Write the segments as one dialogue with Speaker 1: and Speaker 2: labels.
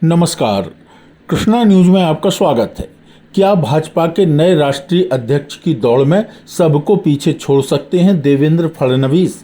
Speaker 1: नमस्कार, कृष्णा न्यूज में आपका स्वागत है। क्या भाजपा के नए राष्ट्रीय अध्यक्ष की दौड़ में सबको पीछे छोड़ सकते हैं देवेंद्र फडणवीस?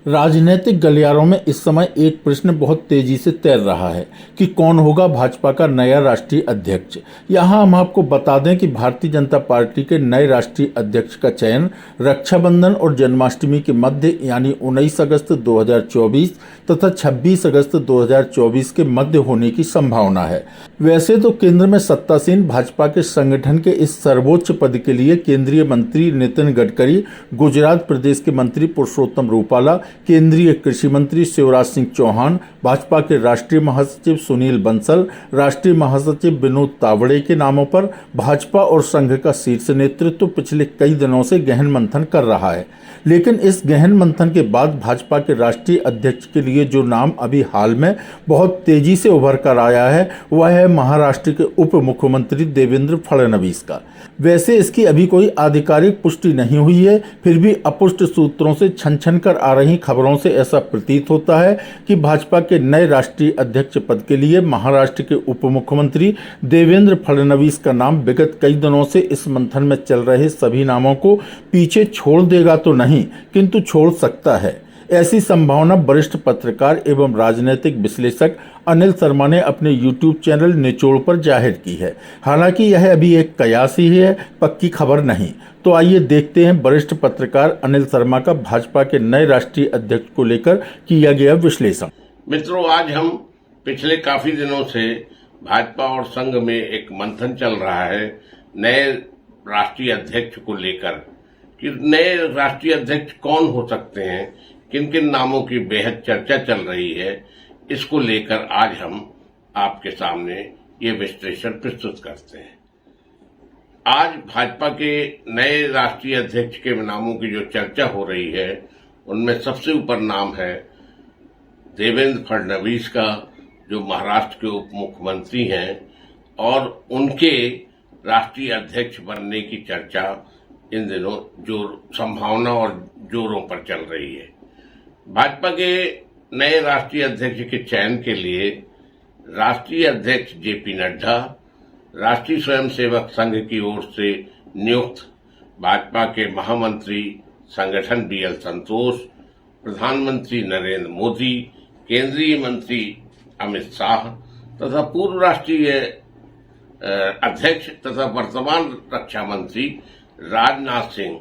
Speaker 1: राजनीतिक गलियारों में इस समय एक प्रश्न बहुत तेजी से तैर रहा है कि कौन होगा भाजपा का नया राष्ट्रीय अध्यक्ष। यहां हम आपको बता दें कि भारतीय जनता पार्टी के नए राष्ट्रीय अध्यक्ष का चयन रक्षाबंधन और जन्माष्टमी के मध्य यानी 19 अगस्त 2024 तथा 26 अगस्त 2024 के मध्य होने की संभावना है। वैसे तो केंद्र में सत्तासीन भाजपा के संगठन के इस सर्वोच्च पद के लिए केंद्रीय मंत्री नितिन गडकरी, गुजरात प्रदेश के मंत्री पुरुषोत्तम रूपाला, केंद्रीय कृषि मंत्री शिवराज सिंह चौहान, भाजपा के राष्ट्रीय महासचिव सुनील बंसल, राष्ट्रीय महासचिव विनोद तावड़े के नामों पर भाजपा और संघ का शीर्ष नेतृत्व पिछले कई दिनों से गहन मंथन कर रहा है। लेकिन इस गहन मंथन के बाद भाजपा के राष्ट्रीय अध्यक्ष के लिए जो नाम अभी हाल में बहुत तेजी से उभर कर आया है वह है महाराष्ट्र के उप मुख्यमंत्री देवेंद्र फडणवीस का। वैसे इसकी अभी कोई आधिकारिक पुष्टि नहीं हुई है, फिर भी अपुष्ट सूत्रों से छन कर आ रही खबरों से ऐसा प्रतीत होता है कि भाजपा के नए राष्ट्रीय अध्यक्ष पद के लिए महाराष्ट्र के उप मुख्यमंत्री देवेंद्र फडणवीस का नाम विगत कई दिनों से इस मंथन में चल रहे सभी नामों को पीछे छोड़ देगा तो नहीं, किंतु छोड़ सकता है। ऐसी संभावना वरिष्ठ पत्रकार एवं राजनीतिक विश्लेषक अनिल शर्मा ने अपने YouTube चैनल निचोड़ पर जाहिर की है। हालांकि यह अभी एक कयास ही है, पक्की खबर नहीं। तो आइए देखते हैं वरिष्ठ पत्रकार अनिल शर्मा का भाजपा के नए राष्ट्रीय अध्यक्ष को लेकर किया गया विश्लेषण।
Speaker 2: मित्रों, आज हम पिछले काफी दिनों से भाजपा और संघ में एक मंथन चल रहा है नए राष्ट्रीय अध्यक्ष को लेकर कि नए राष्ट्रीय अध्यक्ष कौन हो सकते हैं, किन किन नामों की बेहद चर्चा चल रही है। इसको लेकर आज हम आपके सामने ये विश्लेषण प्रस्तुत करते हैं। आज भाजपा के नए राष्ट्रीय अध्यक्ष के नामों की जो चर्चा हो रही है उनमें सबसे ऊपर नाम है देवेंद्र फडणवीस का, जो महाराष्ट्र के उप मुख्यमंत्री हैं और उनके राष्ट्रीय अध्यक्ष बनने की चर्चा इन दिनों संभावना और जोरों पर चल रही है। भाजपा के नए राष्ट्रीय अध्यक्ष के चयन के लिए राष्ट्रीय अध्यक्ष जेपी नड्डा, राष्ट्रीय स्वयंसेवक संघ की ओर से नियुक्त भाजपा के महामंत्री संगठन बीएल संतोष, प्रधानमंत्री नरेंद्र मोदी, केंद्रीय मंत्री अमित शाह तथा पूर्व राष्ट्रीय अध्यक्ष तथा वर्तमान रक्षा मंत्री राजनाथ सिंह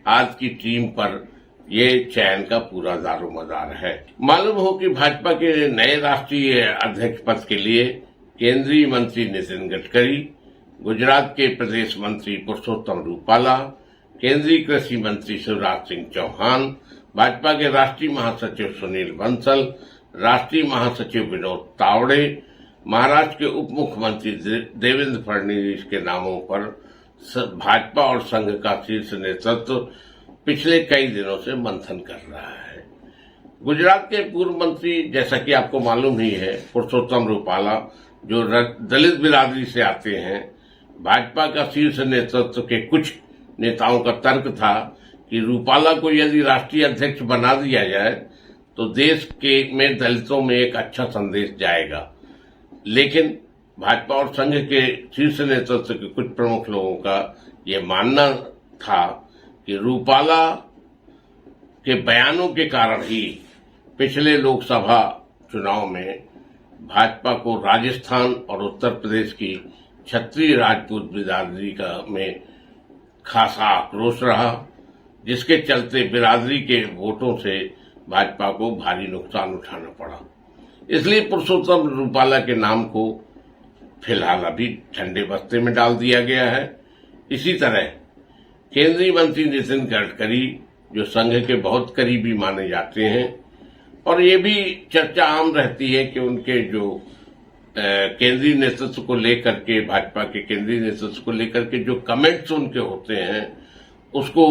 Speaker 2: आज की टीम पर ये चयन का पूरा दारोमदार है। मालूम हो कि भाजपा के नए राष्ट्रीय अध्यक्ष पद के लिए केंद्रीय मंत्री नितिन गडकरी, गुजरात के प्रदेश मंत्री पुरुषोत्तम रूपाला, केंद्रीय कृषि मंत्री शिवराज सिंह चौहान, भाजपा के राष्ट्रीय महासचिव सुनील बंसल, राष्ट्रीय महासचिव विनोद तावड़े, महाराष्ट्र के उप मुख्यमंत्री देवेंद्र फडणवीस के नामों पर भाजपा और संघ का शीर्ष नेतृत्व पिछले कई दिनों से मंथन कर रहा है। गुजरात के पूर्व मंत्री, जैसा कि आपको मालूम ही है, पुरुषोत्तम रूपाला, जो दलित बिरादरी से आते हैं, भाजपा का शीर्ष नेतृत्व के कुछ नेताओं का तर्क था कि रूपाला को यदि राष्ट्रीय अध्यक्ष बना दिया जाए तो देश के में दलितों में एक अच्छा संदेश जाएगा। लेकिन भाजपा और संघ के शीर्ष नेतृत्व के कुछ प्रमुख लोगों का यह मानना था कि रूपाला के बयानों के कारण ही पिछले लोकसभा चुनाव में भाजपा को राजस्थान और उत्तर प्रदेश की क्षत्रिय राजपूत बिरादरी का में खासा आक्रोश रहा, जिसके चलते बिरादरी के वोटों से भाजपा को भारी नुकसान उठाना पड़ा। इसलिए पुरुषोत्तम रूपाला के नाम को फिलहाल अभी ठंडे बस्ते में डाल दिया गया है। इसी तरह केंद्रीय मंत्री नितिन गडकरी, जो संघ के बहुत करीबी माने जाते हैं, और ये भी चर्चा आम रहती है कि उनके जो केंद्रीय नेतृत्व को लेकर के, भाजपा के केंद्रीय नेतृत्व को लेकर के जो कमेंट्स उनके होते हैं उसको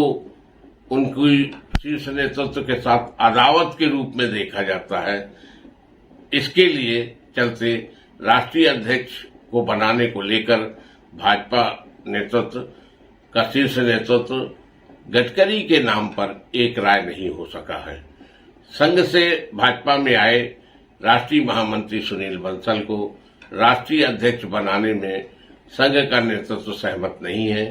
Speaker 2: उनकी शीर्ष नेतृत्व के साथ अदावत के रूप में देखा जाता है। इसके लिए चलते राष्ट्रीय अध्यक्ष को बनाने को लेकर भाजपा नेतृत्व का शीर्ष नेतृत्व गडकरी के नाम पर एक राय नहीं हो सका है। संघ से भाजपा में आए राष्ट्रीय महामंत्री सुनील बंसल को राष्ट्रीय अध्यक्ष बनाने में संघ का नेतृत्व सहमत नहीं है,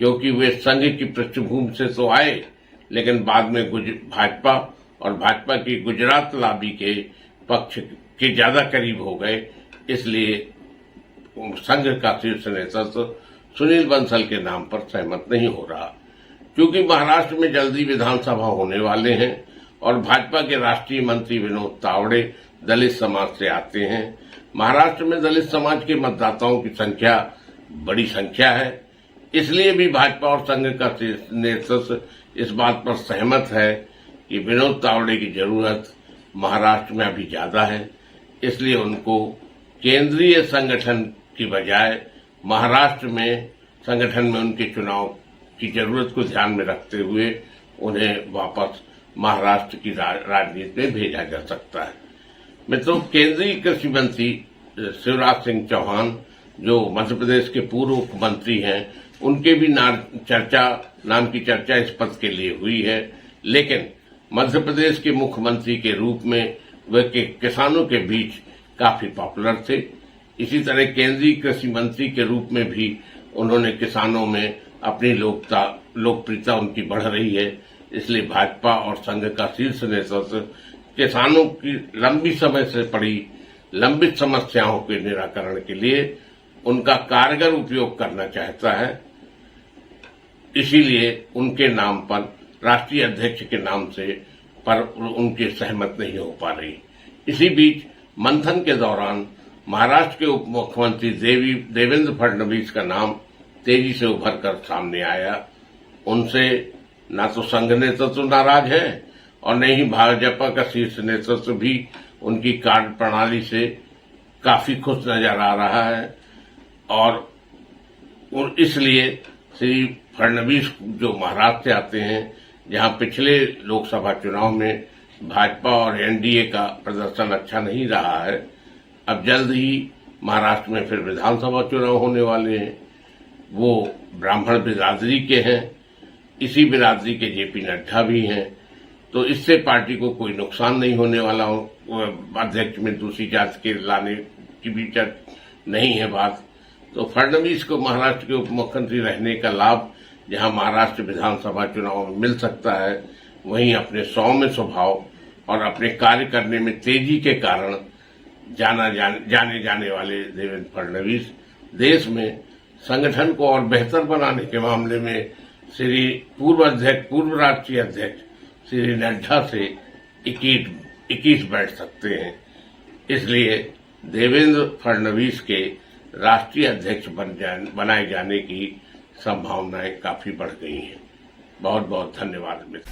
Speaker 2: क्योंकि वे संघ की पृष्ठभूमि से तो आए, लेकिन बाद में भाजपा और भाजपा की गुजरात लॉबी के पक्ष के ज्यादा करीब हो गए। इसलिए संघ का शीर्ष नेतृत्व सुनील बंसल के नाम पर सहमत नहीं हो रहा। क्योंकि महाराष्ट्र में जल्दी विधानसभा होने वाले हैं और भाजपा के राष्ट्रीय मंत्री विनोद तावड़े दलित समाज से आते हैं। महाराष्ट्र में दलित समाज के मतदाताओं की संख्या बड़ी संख्या है, इसलिए भी भाजपा और संघ का नेतृत्व इस बात पर सहमत है कि विनोद तावड़े की जरूरत महाराष्ट्र में अभी ज्यादा है। इसलिए उनको केंद्रीय संगठन की बजाय महाराष्ट्र में संगठन में उनके चुनाव की जरूरत को ध्यान में रखते हुए उन्हें वापस महाराष्ट्र की राजनीति में भेजा जा सकता है। मित्रों, केंद्रीय कृषि मंत्री शिवराज सिंह चौहान जो मध्य प्रदेश के पूर्व मुख्यमंत्री हैं, उनके भी नाम की चर्चा इस पद के लिए हुई है, लेकिन मध्य प्रदेश के मुख्यमंत्री के रूप में वे किसानों के बीच काफी पॉपुलर थे। इसी तरह केंद्रीय कृषि मंत्री के रूप में भी उन्होंने किसानों में अपनी लोकप्रियता उनकी बढ़ रही है। इसलिए भाजपा और संघ का शीर्ष नेतृत्व किसानों की लंबी समय से पड़ी लंबित समस्याओं के निराकरण के लिए उनका कारगर उपयोग करना चाहता है। इसीलिए उनके नाम पर राष्ट्रीय अध्यक्ष के नाम से पर उनकी सहमत नहीं हो पा रही। इसी बीच मंथन के दौरान महाराष्ट्र के उप मुख्यमंत्री देवेंद्र फडणवीस का नाम तेजी से उभर कर सामने आया। उनसे न तो संघ नेतृत्व नाराज है और न ही भाजपा का शीर्ष नेतृत्व भी उनकी कार्य प्रणाली से काफी खुश नजर आ रहा है। और इसलिए श्री फडणवीस जो महाराष्ट्र से आते हैं, जहां पिछले लोकसभा चुनाव में भाजपा और एनडीए का प्रदर्शन अच्छा नहीं रहा है, अब जल्द ही महाराष्ट्र में फिर विधानसभा चुनाव होने वाले हैं। वो ब्राह्मण बिरादरी के हैं, इसी बिरादरी के जेपी नड्डा भी हैं, तो इससे पार्टी को कोई नुकसान नहीं होने वाला। अध्यक्ष में दूसरी जाति के लाने की भी नहीं है बात। तो फडणवीस को महाराष्ट्र के उप मुख्यमंत्री रहने का लाभ जहां महाराष्ट्र विधानसभा चुनाव में मिल सकता है, वहीं अपने सौम्य स्वभाव और अपने कार्य करने में तेजी के कारण जाने जाने वाले देवेंद्र फडणवीस देश में संगठन को और बेहतर बनाने के मामले में श्री पूर्व राष्ट्रीय अध्यक्ष श्री नड्डा से 21 बैठ सकते हैं। इसलिए देवेंद्र फडणवीस के राष्ट्रीय अध्यक्ष बनाए जाने की संभावनाएं काफी बढ़ गई हैं। बहुत बहुत धन्यवाद मित्र।